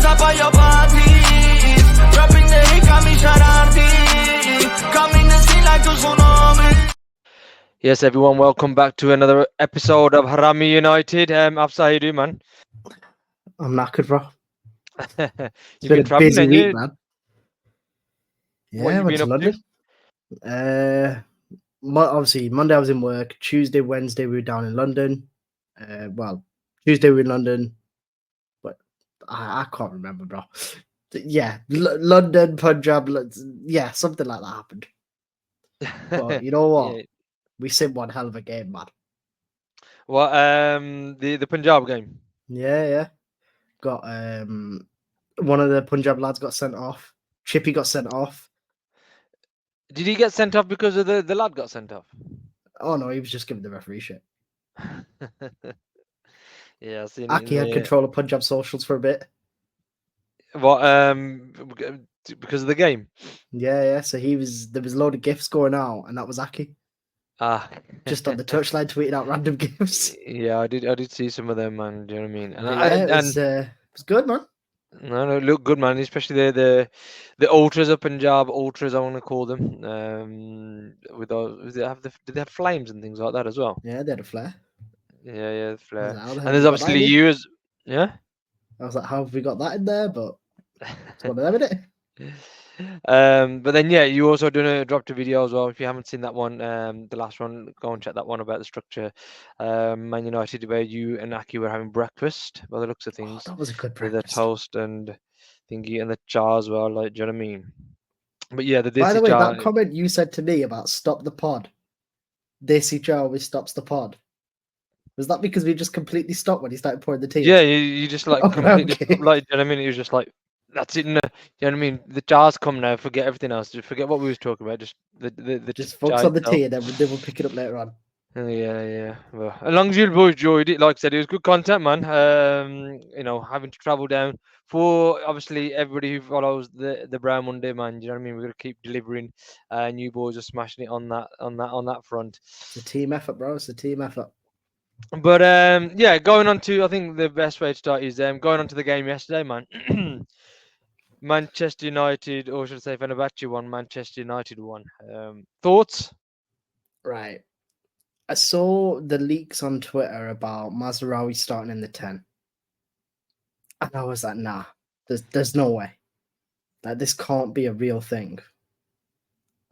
up on your parties. Dropping the hit, got me Haraami. Coming to see like a tsunami. Yes, everyone, welcome back to another episode of Haraami United. Afsa, how you doing, man? I'm knackered, bro. You've been a traveling, busy ain't week, you? man. What Yeah, you went been to up to? London. Obviously, Monday I was in work. Tuesday, Wednesday we were down in London. Tuesday we were in London, but I can't remember, bro. Yeah, London, Punjab, yeah, something like that happened. But you know what? Yeah. We seen one hell of a game, man. What? The Punjab game. Yeah. Got one of the Punjab lads got sent off. Chippy got sent off. Did he get sent off because of the lad got sent off? Oh no, he was just giving the referee shit. Yeah, I seen it. Aki had control of Punjab socials for a bit. What? Because of the game. Yeah. So there was a load of gifts going out, and that was Aki Ah, just on the touchline tweeting out random gifts. Yeah, I did see some of them, man. Do you know what I mean? And It was good, man. No, look good, man. Especially the ultras of Punjab, ultras I want to call them. With those, did they have flames and things like that as well? Yeah, they had a flair. Yeah, the flare. How the hell And have there's we got obviously that in? you as yeah. I was like, how have we got that in there? But it's one of them, innit? But then you also dropped a video as well. If you haven't seen that one, the last one, go and check that one about the structure. Man United, where you and Aki were having breakfast by the looks of things. That was a good With the breakfast. toast and thingy and the jar as well, like, do you know what I mean? But yeah, By the way, jar, that comment you said to me about stop the pod, Desi jar always stops the pod. Was that because we just completely stopped when he started pouring the tea? yeah, you just like Oh, completely okay. stopped, like, do you know what I mean? It was just like that's it. No, you know what I mean? The jars come now. Forget everything else. Just forget what we was talking about. Just the Just focus jar on the itself. tea, and then we'll pick it up later on. Yeah. Well, as long as you boys enjoyed it, like I said, it was good content, man. Having to travel down for obviously everybody who follows the Brown Monday, man. You know what I mean? We're gonna keep delivering. And you boys are smashing it on that front. It's a team effort, bro. It's a team effort. But going on to, I think the best way to start is going on to the game yesterday, man. Manchester United, or should I say Fenerbahce won, Manchester United won. Thoughts? Right. I saw the leaks on Twitter about Mazraoui starting in the 10. And I was like, nah, there's no way. Like, this can't be a real thing.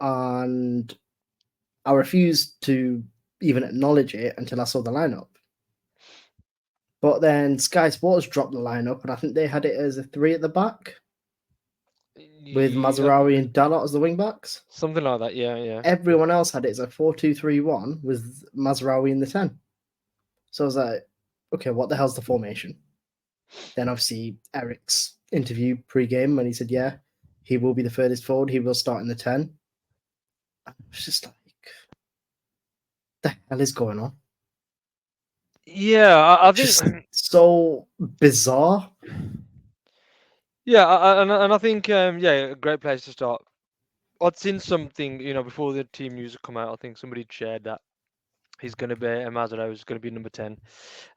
And I refused to even acknowledge it until I saw the lineup. But then Sky Sports dropped the lineup, and I think they had it as a 3 at the back with Mazraoui and Dalot as the wing backs. Something like that, yeah. Everyone else had it as a 4-2-3-1 with Mazraoui in the 10. So I was like, okay, what the hell's the formation? Then obviously Erik's interview pre-game when he said, yeah, he will be the furthest forward. He will start in the 10. I was just like, the hell is going on? Yeah, I think just so bizarre. Yeah, and I think a great place to start. I'd seen something, before the team news had come out. I think somebody shared that he's going to be Mazraoui is going to be number 10,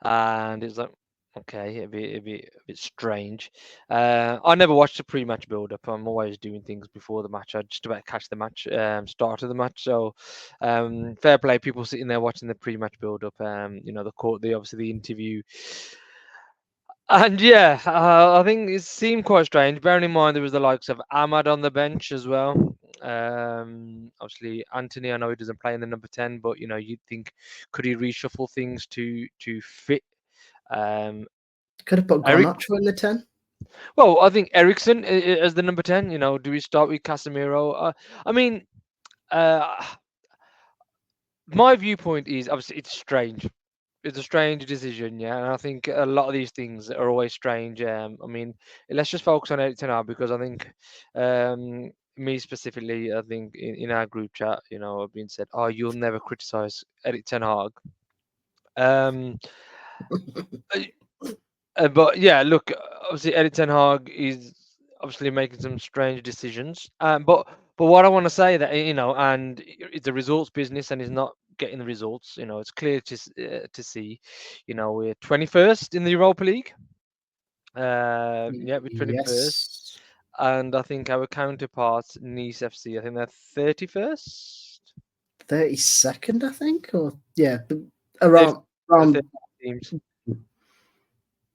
and it's like, okay, it'd be a bit strange. I never watched the pre-match build-up. I'm always doing things before the match. I just about catch the match, start of the match. So, fair play, people sitting there watching the pre-match build-up. Obviously the interview. And I think it seemed quite strange. Bearing in mind there was the likes of Ahmad on the bench as well. Obviously Anthony, I know he doesn't play in the number 10, but you'd think, could he reshuffle things to fit? Could have put Garnacho in the 10. Well, I think Eriksen as the number 10. Do we start with Casemiro? My viewpoint is obviously it's strange. It's a strange decision, yeah, and I think a lot of these things are always strange. Let's just focus on Erik Ten Hag, because I think me specifically, I think in our group chat, I've been said, "Oh, you'll never criticize Erik Ten Hag." But yeah, look, obviously Erik Ten Hag is obviously making some strange decisions. But what I want to say that and it's a results business, and he's not getting the results. It's clear to see. We're 21st in the Europa League. Yeah, we're 21st. Yes. And I think our counterparts, Nice FC, I think they're 31st. 32nd, I think, or yeah, They're around 30 teams.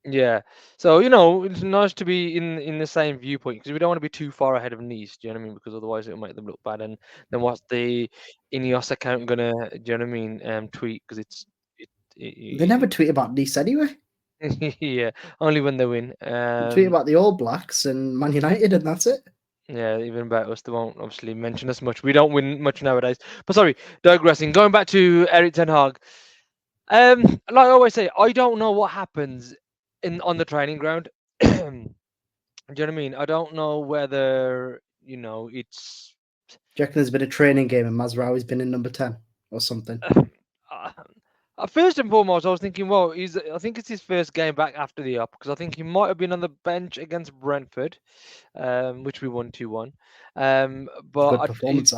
Yeah. So, it's nice to be in the same viewpoint because we don't want to be too far ahead of Nice, do you know what I mean? Because otherwise it'll make them look bad. And then what's the INEOS account gonna, do you know what I mean, tweet? Because they never tweet about Nice anyway. yeah, only when they win. They tweet about the All Blacks and Man United, and that's it. Yeah, even about us, they won't obviously mention us much. We don't win much nowadays. But sorry, digressing. Going back to Erik Ten Hag. Like I always say, I don't know what happens on the training ground. Do you know what I mean? I don't know whether it's. Do you reckon there's been a training game and Mazraoui's been in number 10 or something? First and foremost, I was thinking, well, I think it's his first game back after the up because I think he might have been on the bench against Brentford, which we won 2-1. But Good performance.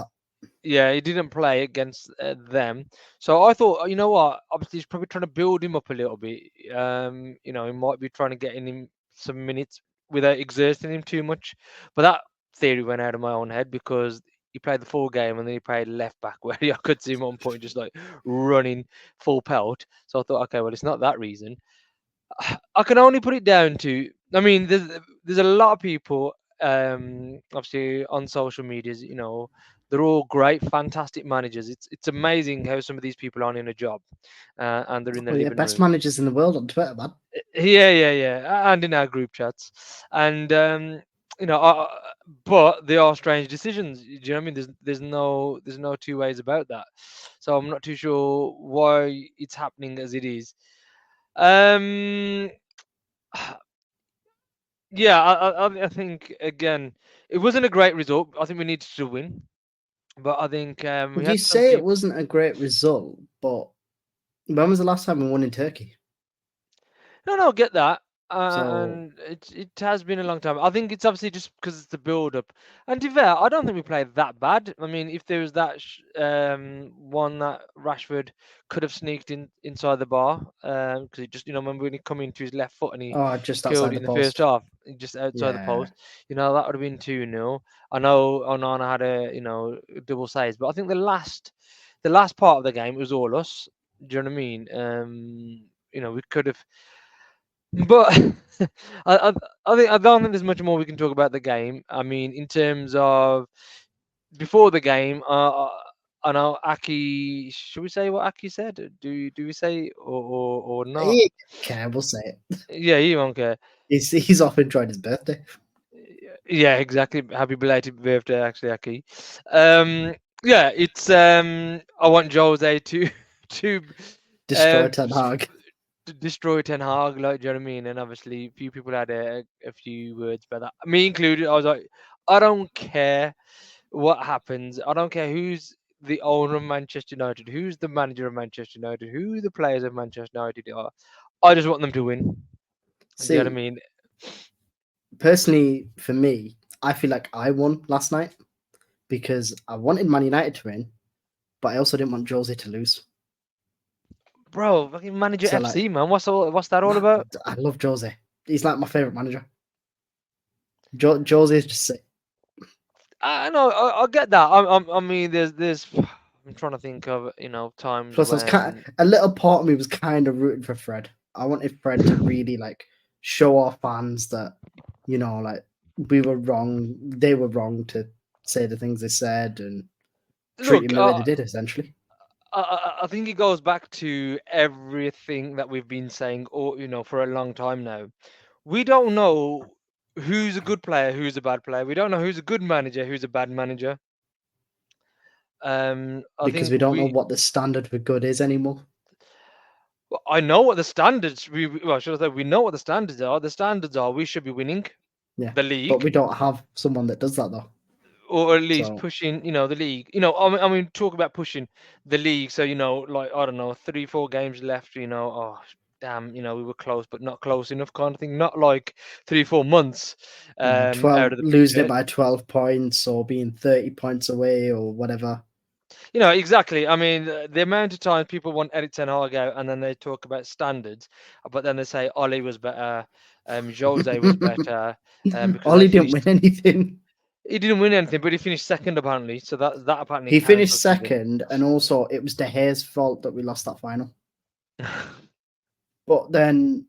yeah, he didn't play against them. So I thought, you know what? Obviously, he's probably trying to build him up a little bit. He might be trying to get in him some minutes without exerting him too much. But that theory went out of my own head because he played the full game and then he played left back where I could see him on point just like running full pelt. So I thought, okay, well, it's not that reason. I can only put it down to, I mean, there's a lot of people, obviously on social medias, they're all great, fantastic managers. It's amazing how some of these people aren't in a job, and they're in the living best room. managers in the world on Twitter, man. Yeah, and in our group chats, and but they are strange decisions. Do you know what I mean? There's no two ways about that. So I'm not too sure why it's happening as it is. Yeah, I think again, it wasn't a great result. I think we needed to win, but I think we Would had you some say it people. wasn't a great result? But when was the last time we won in Turkey? No, get that. So And it has been a long time. I think it's obviously just because it's the build up. And to be fair, I don't think we played that bad. I mean, if there was that one that Rashford could have sneaked inside the bar, because he just remember when he come into his left foot and he just killed outside it the in the first post. half, just outside the post. That would have been 2-0. I know Onana had a double saves, but I think the last part of the game it was all us. Do you know what I mean? We could have. But I don't think there's much more we can talk about the game. I mean, in terms of before the game, I know Aki. Should we say what Aki said? Do we say or not? Okay, we'll say it. Yeah, you won't care. He's off enjoying his birthday. Yeah, exactly. Happy belated birthday, actually, Aki. Yeah, it's I want Jose to Destroy um Ten Hag. destroy Ten Hag, like, do you know what I mean? And obviously, a few people had a few words about that, me included. I was like, I don't care what happens. I don't care who's the owner of Manchester United, who's the manager of Manchester United, who the players of Manchester United are. I just want them to win. Do you know what I See, mean? personally, for me, I feel like I won last night because I wanted Man United to win, but I also didn't want Jose to lose. Bro, fucking manager So, FC, man. What's that all about? I love Jose. He's like my favorite manager. Jose is just sick. I know, I get that. I mean, there's. I'm trying to think of times Plus, when. a little part of me was kind of rooting for Fred. I wanted Fred to really show our fans that we were wrong. They were wrong to say the things they said and treat him the way they did. Essentially, I think it goes back to everything that we've been saying, for a long time now. We don't know who's a good player, who's a bad player. We don't know who's a good manager, who's a bad manager. I because think we don't know what the standard for good is anymore. Well, I know what the standards. Should I say we know what the standards are? The standards are we should be winning the league, but we don't have someone that does that though. Or at least pushing, the league. I mean, talk about pushing the league. So, like, I don't know, 3-4 games left. Oh damn, we were close, but not close enough, kind of thing. Not like 3-4 months out of the losing picture. it by 12 points or being 30 points away or whatever. You know, exactly. I mean, the amount of times people want Erik Ten Hag out, and then they talk about standards, but then they say Oli was better, Jose was better, because they Ollie didn't win finished. anything. He didn't win anything, but he finished second apparently. So that apparently He counts finished as something. second, and also it was De Gea's fault that we lost that final. But then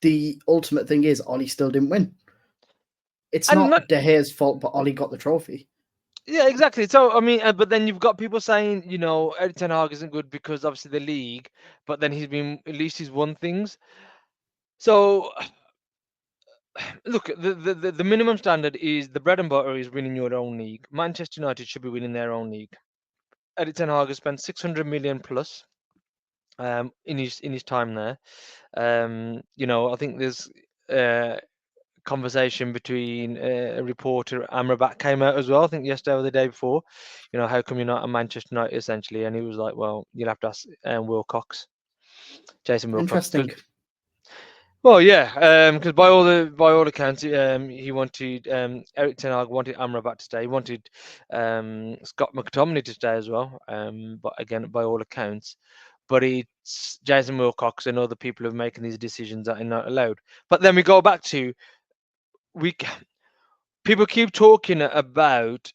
the ultimate thing is Ollie still didn't win. It's And not De Gea's fault, but Ollie got the trophy. Yeah, exactly. So I mean, but then you've got people saying, you know, Erik Ten Hag isn't good because obviously the league, but then at least he's won things. So look, the minimum standard is the bread and butter is winning your own league. Manchester United should be winning their own league. Erik Ten Hag has spent 600 million plus in his time there. You know, I think there's conversation between a reporter Amrabat came out as well. I think yesterday or the day before. You know, how come you're not a Manchester United essentially? And he was like, well, you'll have to ask Wilcox, Jason Wilcox. Interesting. Well, yeah, because by all accounts, he wanted Erik Ten Hag wanted Amrabat to stay. He wanted Scott McTominay to stay as well. But again, by all accounts, but it's Jason Wilcox and other people who are making these decisions that are not allowed. But then we go back to people keep talking about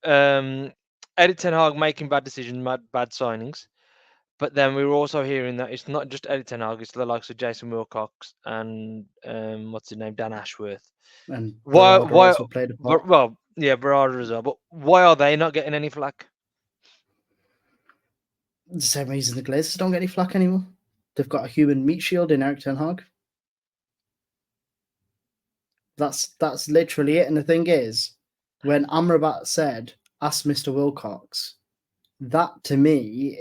Erik Ten Hag making bad decisions, bad signings. But then we were also hearing that it's not just Erik Ten Hag, it's the likes of Jason Wilcox and what's his name, Dan Ashworth. And Why? Berardi also played a part. Well, yeah, Berardi as well. But why are they not getting any flack? The same reason the Glazers don't get any flack anymore. They've got a human meat shield in Erik Ten Hag. That's literally it. And the thing is, when Amrabat said, "Ask Mr. Wilcox," that to me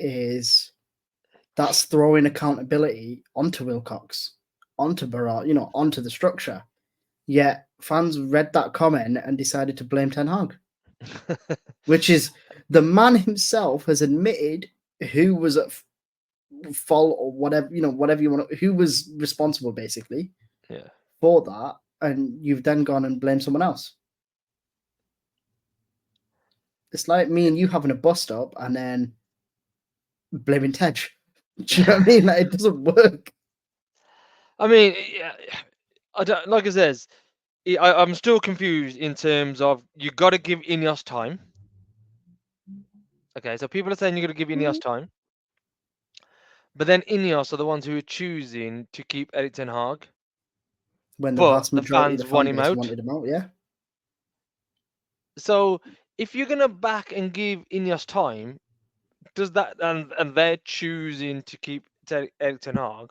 that's throwing accountability onto Wilcox, onto Berardi, onto the structure. Yet fans read that comment and decided to blame Ten Hag, which is the man himself has admitted who was at fault or whatever, whatever you want, who was responsible basically for that, and you've then gone and blamed someone else. It's like me and you having a bus stop and then blaming Tej. Do you know what I mean? Like, it doesn't work. I mean, I don't, like I says, I'm still confused in terms of you got to give INEOS time. Okay, so people are saying you got to give INEOS time, but then INEOS are the ones who are choosing to keep Erik Ten Hag. When the But vast majority of the want fan him base out. wanted him out, yeah. So if you're gonna back and give INEOS time, does that and they're choosing to keep Erik Ten Hag?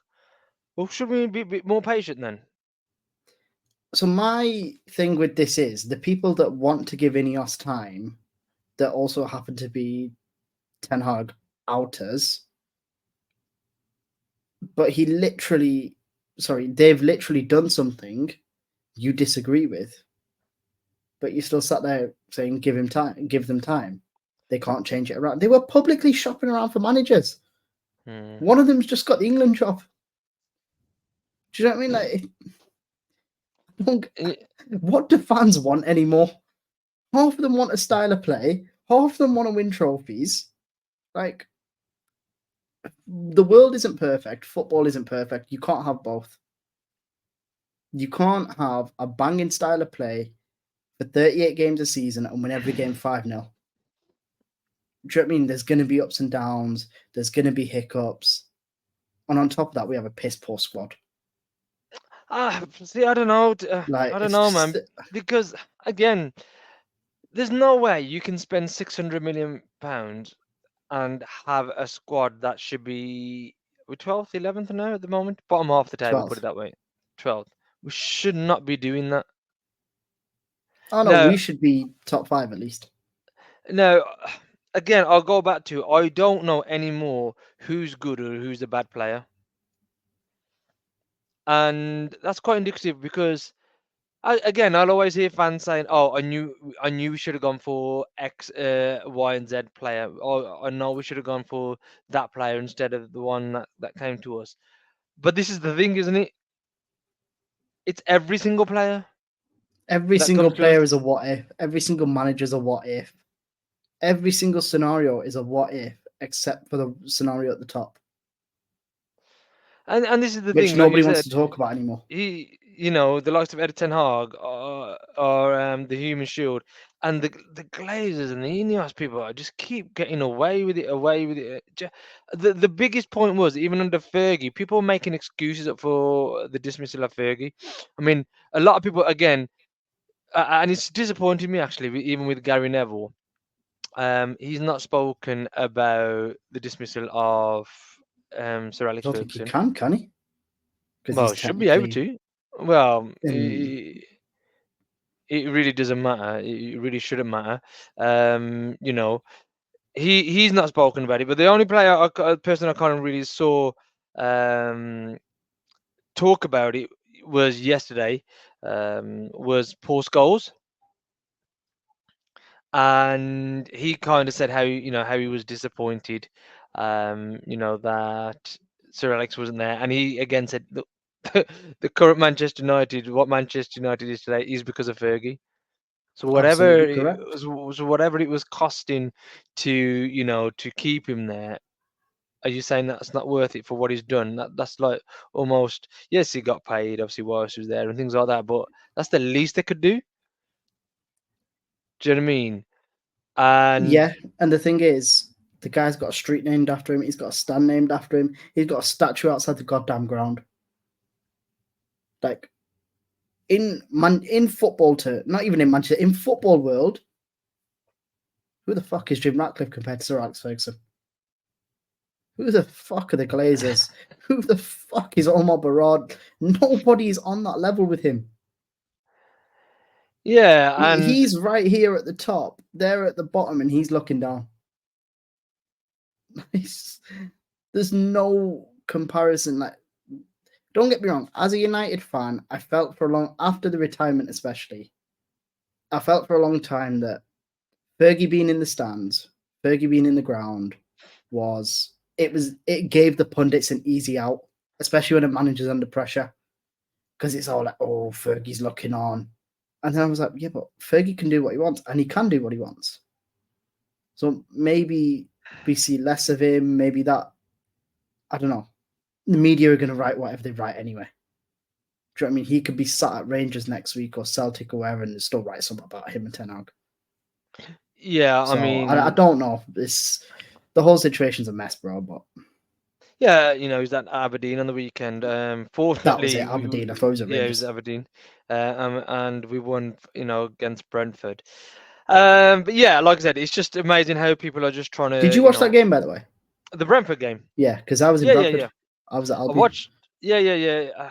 Well, should we be a bit more patient then? So my thing with this is the people that want to give INEOS time that also happen to be Ten Hag outers, but they've literally done something you disagree with, but you still sat there saying give them time. They can't change it around. They were publicly shopping around for managers. One of them's just got the England job. Do you know what I mean? Like, what do fans want anymore? Half of them want a style of play. Half of them want to win trophies. Like, the world isn't perfect. Football isn't perfect. You can't have both. You can't have a banging style of play for 38 games a season and win every game 5-0. Do you know what I mean? There's going to be ups and downs. There's going to be hiccups. And on top of that, we have a piss poor squad. See, I don't know. I don't know, man. Because again, there's no way you can spend £600 million and have a squad that should be 12th, 11th now at the moment, bottom half the table. 12th. Put it that way, 12th. We should not be doing that. Oh no, we should be top 5 at least. No, again, I'll go back to I don't know anymore who's good or who's a bad player. And that's quite indicative because, I'll always hear fans saying, "Oh, I knew we should have gone for X, Y, and Z player. Oh, I know we should have gone for that player instead of the one that came to us." But this is the thing, isn't it? It's every single player. Every single player is a what if. Every single manager is a what if. every single scenario is a what if, except for the scenario at the top, And this is the which thing, like you nobody wants said, to talk about anymore. the likes of Erik Ten Hag are the human shield, and the Glazers and the INEOS people just keep getting away with it. The biggest point was, even under Fergie, people were making excuses up for the dismissal of Fergie. I mean, a lot of people, again, and it's disappointing me actually, even with Gary Neville. He's not spoken about the dismissal of Sir I Alex don't think he Ferguson. can he? Because Well, he's should be able technically to. Well, in. it really doesn't matter. It really shouldn't matter. He's not spoken about it. But the only person I kind of really saw talk about it was yesterday. Was Paul Scholes, and he kind of said how he was disappointed, that Sir Alex wasn't there, and he again said, look, the current Manchester United, what Manchester United is today, is because of Fergie. So Absolutely correct. whatever it was costing to keep him there, are you saying that's not worth it for what he's done? That's like almost, yes, he got paid obviously while he was there and things like that, but that's the least they could do. Do you know what I mean? And Yeah, and the thing is, the guy's got a street named after him. He's got a stand named after him. He's got a statue outside the goddamn ground. Like in football, not even in Manchester, in football world, who the fuck is Jim Ratcliffe compared to Sir Alex Ferguson? Who the fuck are the Glazers? Who the fuck is Omar Barad? Nobody is on that level with him. yeah, and He's right here at the top. They're at the bottom, and he's looking down. There's no comparison. Like, don't get me wrong. As a United fan, I felt after the retirement, especially, I felt for a long time that Fergie being in the stands, Fergie being in the ground, it gave the pundits an easy out, especially when a manager's under pressure, because it's all like, oh, Fergie's looking on. And then I was like, yeah, but Fergie can do what he wants, and he can do what he wants. So maybe we see less of him. Maybe that, I don't know. The media are going to write whatever they write anyway. Do you know what I mean? He could be sat at Rangers next week or Celtic or wherever and still write something about him and Ten Hag. yeah, So I mean, I don't know. The whole situation's a mess, bro. But yeah, he's at Aberdeen on the weekend. Fortunately, that was it, Aberdeen. I thought it was at yeah, it Rangers. was Aberdeen, and we won, against Brentford. But yeah, like I said, it's just amazing how people are just trying to. Did you watch that game, by the way? The Brentford game? Yeah, because I was in Yeah, Bradford. yeah. I was at I Albion. watched. Yeah.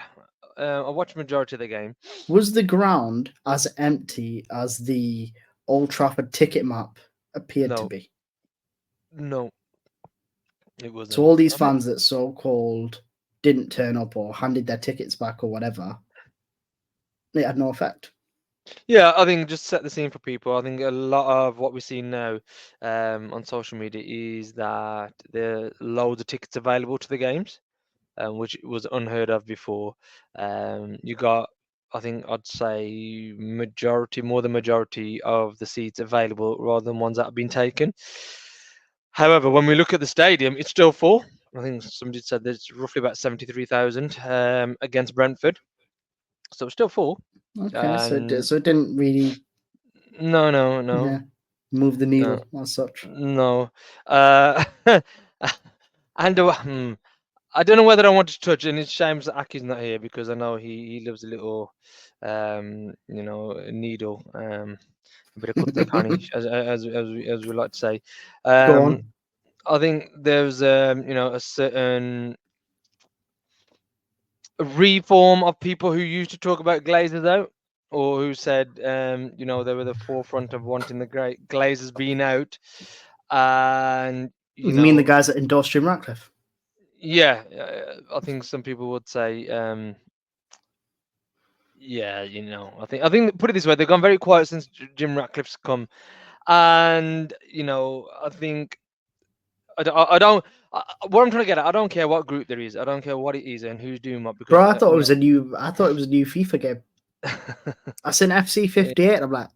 I watched majority of the game. Was the ground as empty as the Old Trafford ticket map appeared to be? No, it wasn't. So all these fans that so-called didn't turn up or handed their tickets back or whatever, it had no effect. Yeah, I think just set the scene for people. I think a lot of what we're seeing now on social media is that there are loads of tickets available to the games, which was unheard of before. You got, I think I'd say more than majority of the seats available rather than ones that have been taken. However, when we look at the stadium, it's still full. I think somebody said there's roughly about 73,000 against Brentford. So it's still full. Okay, so it didn't really No. move the needle as such. No. And I don't know whether I want to touch, and it's shame that Aki's not here because I know he loves a little, needle, a bit of cut honey, as we like to say. Go on. I think there's a certain reform of people who used to talk about Glazers out, or who said they were the forefront of wanting the Glazers being out, and You mean the guys that endorsed Jim Ratcliffe? Yeah, I think some people would say, yeah, I think put it this way, they've gone very quiet since Jim Ratcliffe's come, and I think I don't. What I'm trying to get at, I don't care what group there is. I don't care what it is and who's doing what. Because Bro, I thought it was a new FIFA game. I seen FC 58. I'm like,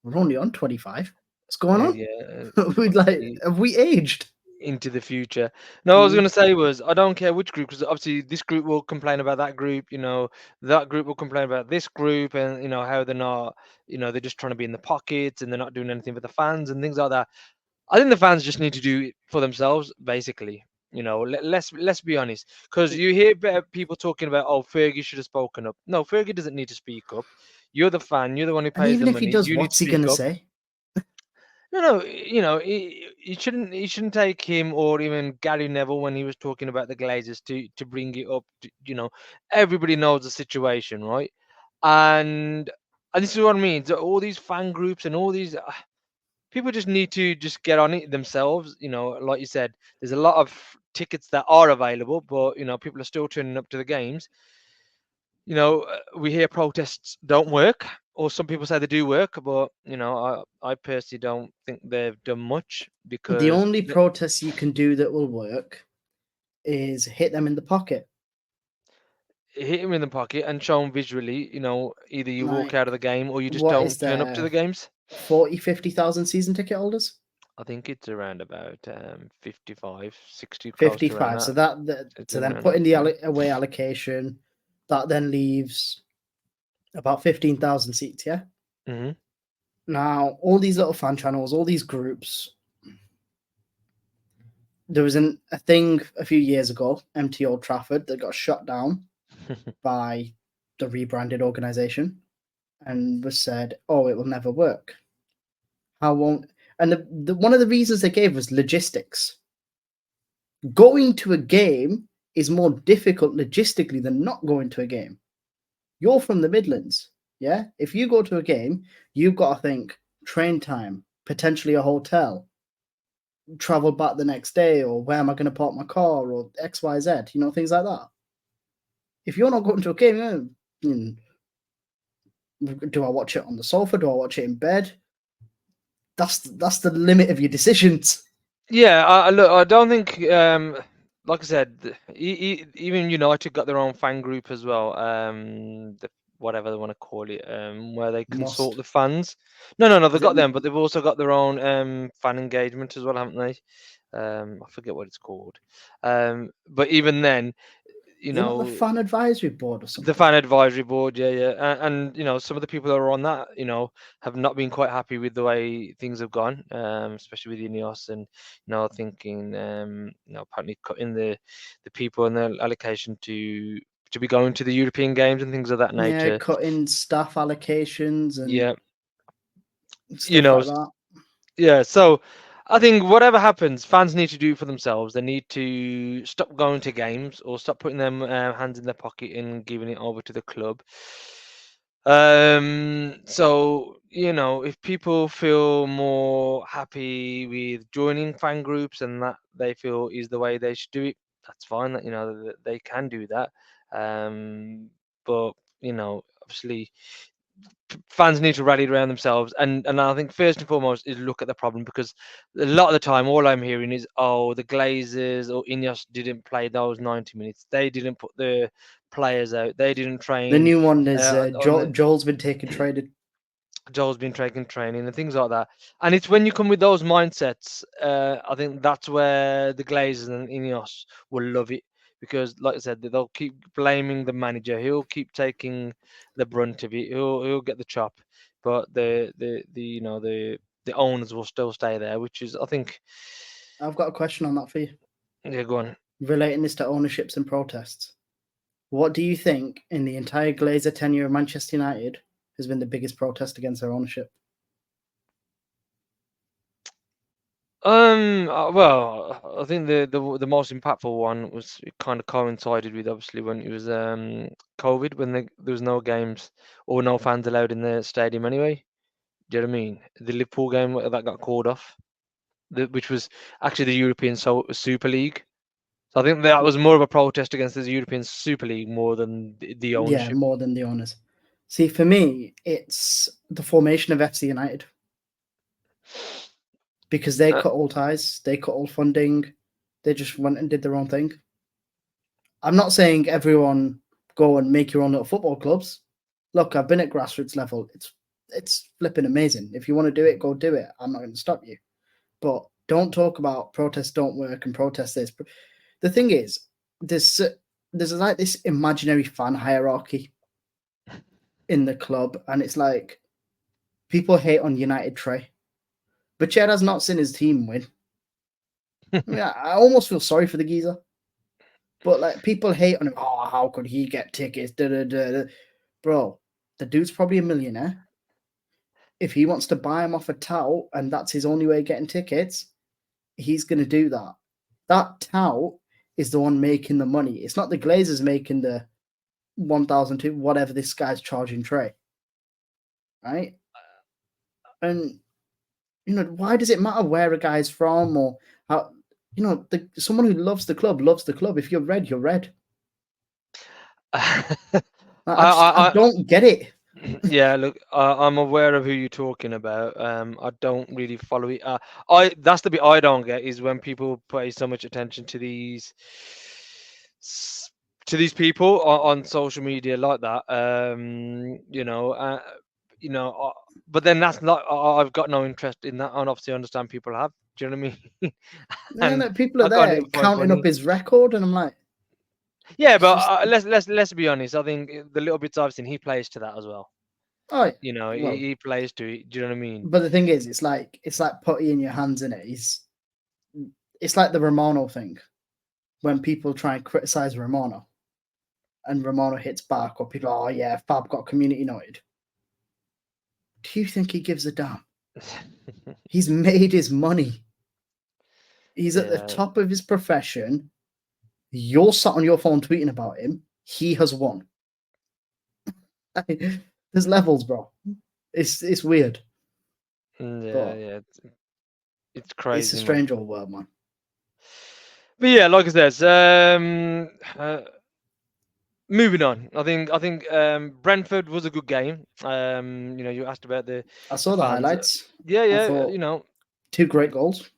we're only on 25. What's going on? Yeah, We'd like, have we aged? into the future. No, what I was Mm. going to say was I don't care which group, because obviously this group will complain about that group, that group will complain about this group, and how they're not, they're just trying to be in the pockets and they're not doing anything for the fans and things like that. I think the fans just need to do it for themselves, basically. Let's be honest, because you hear people talking about, oh, Fergie should have spoken up. No, Fergie doesn't need to speak up. You're the fan. You're the one who And pays the even if he money. does, You need to what's he speak going to up. say? No, he shouldn't. He shouldn't take him or even Gary Neville when he was talking about the Glazers to bring it up. Everybody knows the situation, right? And this is what I mean. So all these fan groups and all these people just need to just get on it themselves. Like you said, there's a lot of tickets that are available, but people are still turning up to the games. We hear protests don't work, or some people say they do work, but I personally don't think they've done much The because only protest you can do that will work is hit them in the pocket. hit him in the pocket and show them visually. Either you walk Like, out of the game or you just what is don't turn up to the there? games. 40, 50,000 season ticket holders? I think it's around about 55, 60, close to around 55. So that. so then put in the away allocation, that then leaves about 15,000 seats, yeah? Hmm. Now, all these little fan channels, all these groups, there was a thing a few years ago, MT Old Trafford, that got shut down by the rebranded organisation and was said, oh, it will never work. How won't... And one of the reasons they gave was logistics. Going to a game is more difficult logistically than not going to a game. You're from the Midlands, yeah? If you go to a game, you've got to think train time, potentially a hotel, travel back the next day, or where am I going to park my car, or X, Y, Z, things like that. If you're not going to a game, do I watch it on the sofa? Do I watch it in bed? That's the limit of your decisions. Yeah, look, I don't think, like I said, even United got their own fan group as well. Whatever they want to call it, where they consult the fans. No, they've got them, but they've also got their own fan engagement as well, haven't they? I forget what it's called. But even then, the fan advisory board or something. The fan advisory board, yeah. And some of the people that are on that, have not been quite happy with the way things have gone, especially with INEOS, and thinking, apparently cutting the people and the allocation to be going to the European games and things of that nature. Yeah, cutting staff allocations and stuff like that. Yeah, so I think whatever happens, fans need to do it for themselves. They need to stop going to games or stop putting them hands in their pocket and giving it over to the club. So if people feel more happy with joining fan groups and that they feel is the way they should do it, that's fine. That they can do that. But obviously fans need to rally around themselves, and I think first and foremost is look at the problem, because a lot of the time all I'm hearing is, oh, the Glazers or INEOS didn't play those 90 minutes, they didn't put the players out, they didn't train. The new one is Joel's been taking traded. Joel's been taking training and things like that. And it's when you come with those mindsets, I think that's where the Glazers and INEOS will love it, because, like I said, they'll keep blaming the manager. He'll keep taking the brunt of it. He'll get the chop, but the owners will still stay there, which is, I think. I've got a question on that for you. Yeah, go on. Relating this to ownerships and protests, what do you think in the entire Glazer tenure of Manchester United has been the biggest protest against their ownership? Well, I think the most impactful one was, it kind of coincided with, obviously, when it was COVID, when there was no games or no fans allowed in the stadium anyway. Do you know what I mean? The Liverpool game that got called off, which was actually the European Super League. So I think that was more of a protest against the European Super League more than the ownership. Yeah, more than the owners. See, for me, it's the formation of FC United. Because they cut all ties, they cut all funding, they just went and did their own thing. I'm not saying everyone go and make your own little football clubs. Look, I've been at grassroots level. It's it's flipping amazing. If you want to do it, go do it. I'm not going to stop you. But don't talk about protests don't work and protest this. The thing is, there's like this imaginary fan hierarchy in the club, and it's like people hate on United Trey, but Chad has not seen his team win. I mean, I almost feel sorry for the geezer, but like people hate on him. Oh, how could he get tickets? Da, da, da, da. Bro, the dude's probably a millionaire. If he wants to buy him off a tout and that's his only way of getting tickets, he's going to do that. That tout is the one making the money. It's not the Glazers making the 1,002, whatever this guy's charging Trey. Right? And, you know, why does it matter where a guy's from or how, you know, someone who loves the club loves the club. If you're red, you're red. I don't get it. Yeah, look, I'm aware of who you're talking about. I don't really follow it. That's the bit I don't get is when people pay so much attention to these people on social media like that. But then that's not. I've got no interest in that, and obviously I understand people have. Do you know what I mean? And no, people are there counting up his record, and I'm like, yeah, but let's be honest. I think the little bits I've seen, he plays to that as well. Oh, you know, well, he plays to it. Do you know what I mean? But the thing is, it's like putty in your hands, in it. It's like the Romano thing, when people try and criticize Romano, and Romano hits back, or people, oh yeah, Fab got community noted. Do you think he gives a damn? He's made his money. He's at the top of his profession. You're sat on your phone tweeting about him. He has won. There's levels, bro. It's weird. Yeah, it's crazy. It's a strange old world, man. But yeah, like I said, moving on. I think Brentford was a good game. You know, you asked about the. I saw the highlights. Yeah. You know, 2 great goals.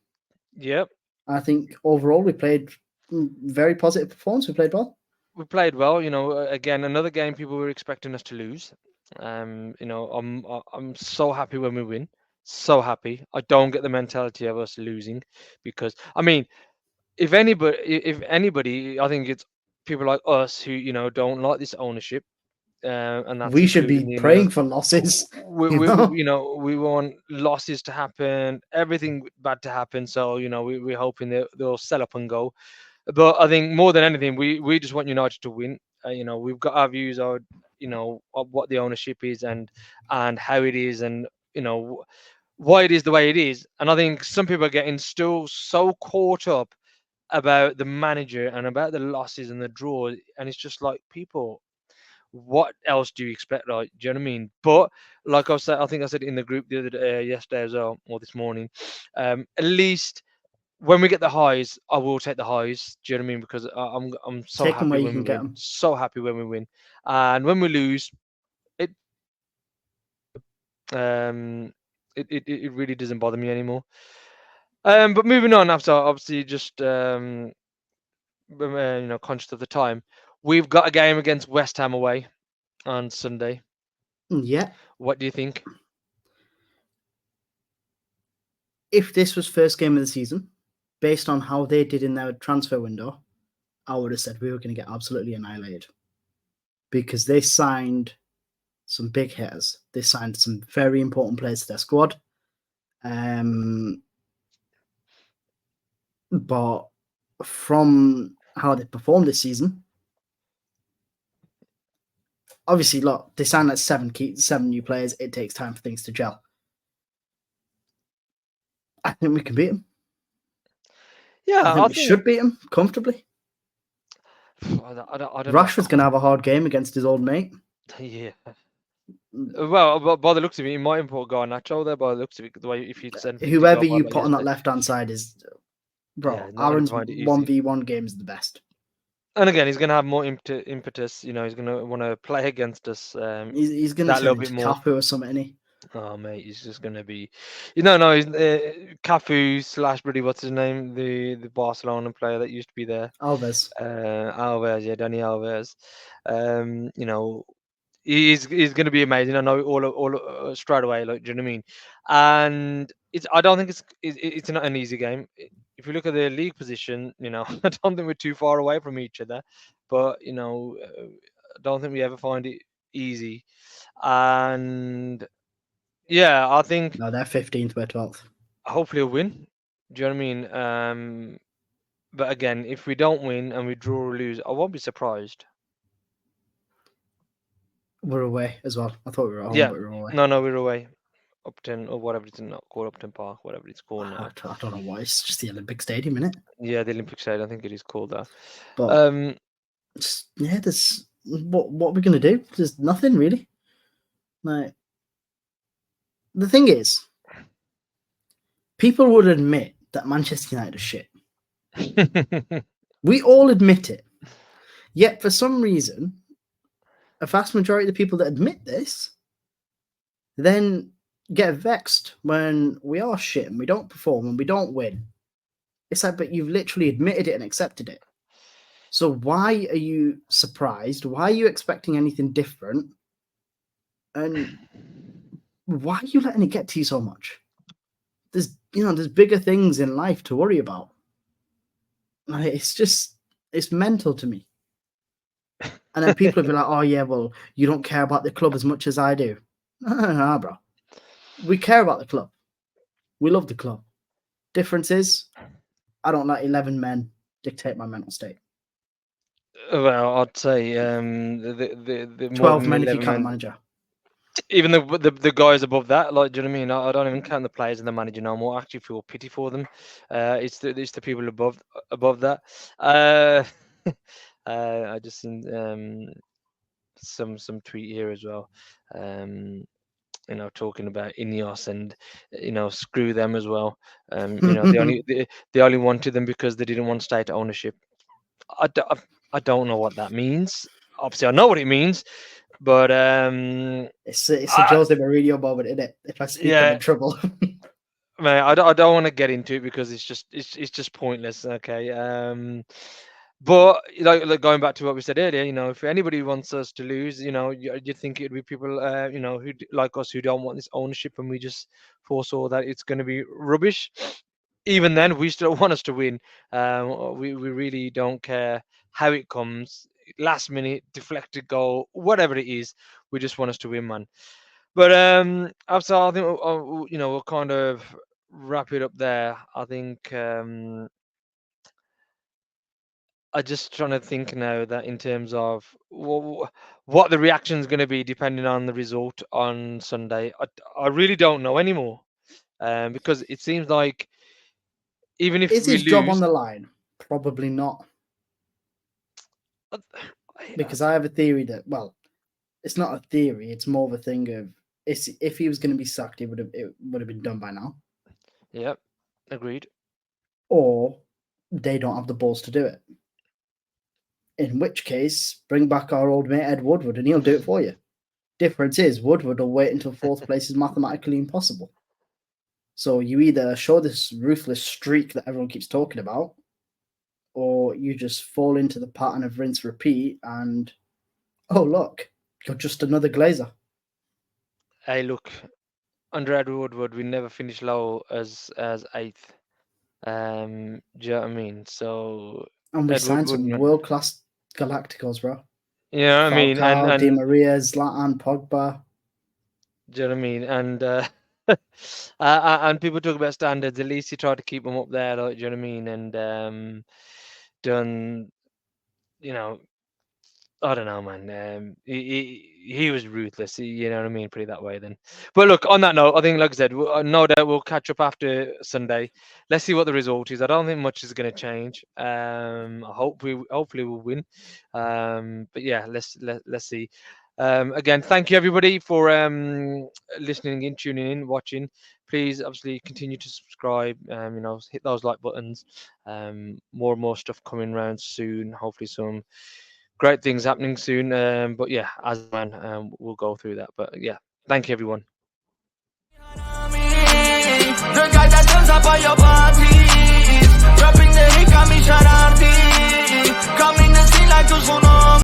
Yep. I think overall we played very positive performance. We played well. We played well. You know, again, another game people were expecting us to lose. You know, I'm so happy when we win. So happy. I don't get the mentality of us losing, because I mean, if anybody, I think it's people like us who, you know, don't like this ownership. And that's we should be praying for losses. You know, we want losses to happen, everything bad to happen. So, you know, we're hoping that they'll sell up and go. But I think more than anything, we just want United to win. You know, we've got our views on, you know, of what the ownership is and how it is, and you know why it is the way it is. And I think some people are getting still so caught up about the manager and about the losses and the draw, and it's just like, people, what else do you expect? Like, do you know what I mean? But like I said, I think I said in the group the other day, yesterday as well, or this morning, at least when we get the highs, I will take the highs. Do you know what I mean? Because I'm so take happy when we you win. them. So happy when we win, and when we lose, it really doesn't bother me anymore. But moving on, after obviously just you know, conscious of the time, we've got a game against West Ham away on Sunday. Yeah. What do you think? If this was first game of the season, based on how they did in their transfer window, I would have said we were going to get absolutely annihilated, because they signed some big hitters. They signed some very important players to their squad. But from how they performed this season, obviously, look, they signed like 7 new players. It takes time for things to gel. I think we can beat them. Yeah, I think we should beat them comfortably. I don't Rashford's going to have a hard game against his old mate. Yeah. Well, by the looks of it, he might import Garnacho there. By the looks of it, the way if you'd send whoever you put on that left-hand side is, bro. Yeah, Aaron's 1v1 game is the best. And again, he's going to have more impetus. You know, he's going to want to play against us. He's going to turn into Cafu or something, isn't he? Oh mate, he's just going to be, you know, no, he's Cafu / Brady. What's his name? The Barcelona player that used to be there. Alves. Alves, yeah, Dani Alves. You know, he's going to be amazing. I know all straight away. Like, do you know what I mean? And I don't think it's not an easy game. If you look at the league position, I don't think we're too far away from each other. But I don't think we ever find it easy. And yeah, I think No, they're 15th, we're 12th. hopefully a win. Do you know what I mean? But again, if we don't win and we draw or lose, I won't be surprised. We're away as well. I thought we were at home, Yeah. but we're away. No, we're away. Upton or whatever it's not called, Upton Park, whatever it's called now. I don't know why. It's just the Olympic Stadium, isn't it? Yeah, the Olympic Stadium. I think it is called that. But there's what are we gonna do? There's nothing really. Like, the thing is, people would admit that Manchester United is shit. We all admit it. Yet for some reason, a vast majority of the people that admit this then get vexed when we are shit and we don't perform and we don't win. It's like, but you've literally admitted it and accepted it. So why are you surprised? Why are you expecting anything different? And why are you letting it get to you so much? There's bigger things in life to worry about. Like, it's mental to me. And then people will be like, oh yeah, well, you don't care about the club as much as I do. No, bro. We care about the club. We love the club. Difference is, I don't let 11 men dictate my mental state. Well, I'd say the 12 men if you count the manager. Even the guys above that, like, do you know what I mean? I don't even count the players and the manager no more. I actually feel pity for them. It's the people above that. I just seen some tweet here as well. Talking about INEOS and screw them as well. They only wanted them because they didn't want state ownership. I don't know what that means. Obviously, I know what it means, but it's a Jose Mourinho moment, isn't it? If I speak, I'm in trouble. Man, I don't want to get into it because it's just pointless. Okay. But like going back to what we said earlier, if anybody wants us to lose, you think it'd be people, who like us who don't want this ownership, and we just foresaw that it's going to be rubbish. Even then, we still want us to win. We really don't care how it comes, last minute deflected goal, whatever it is. We just want us to win, man. But after I think we'll kind of wrap it up there. I think. I'm just trying to think now that in terms of what the reaction is going to be depending on the result on Sunday. I really don't know anymore, because it seems like even if is we his lose, job on the line? Probably not. Because I have a theory that, well, it's not a theory. It's more of a thing of if he was going to be sacked, it would have been done by now. Yep, agreed. Or they don't have the balls to do it. In which case, bring back our old mate Ed Woodward and he'll do it for you. Difference is, Woodward will wait until fourth place is mathematically impossible. So you either show this ruthless streak that everyone keeps talking about, or you just fall into the pattern of rinse repeat and, oh look, you're just another Glazer. Hey, look, under Ed Woodward, we never finished low as 8th. Do you know what I mean? So, and we Ed signed some Woodward, world-class Galacticos, bro. you know what I mean? Falcao, And Di Maria, Zlatan, Pogba. do you know what I mean? And and people talk about standards. At least you try to keep them up there, like, do you know what I mean? And done, I don't know, man. He was ruthless. You know what I mean? Put it that way, then. But look, on that note, I think, like I said, no doubt we'll catch up after Sunday. Let's see what the result is. I don't think much is going to change. Hopefully we'll win. But yeah, let's see. Again, thank you everybody for listening in, tuning in, watching. Please, obviously, continue to subscribe. Hit those like buttons. More and more stuff coming around soon. Hopefully, some great things happening soon. But yeah, as a man, we'll go through that. But yeah, thank you everyone. Haraami, the guy that turns up at your parties, dropping the hit, got me Haraami, coming to see like a tsunami.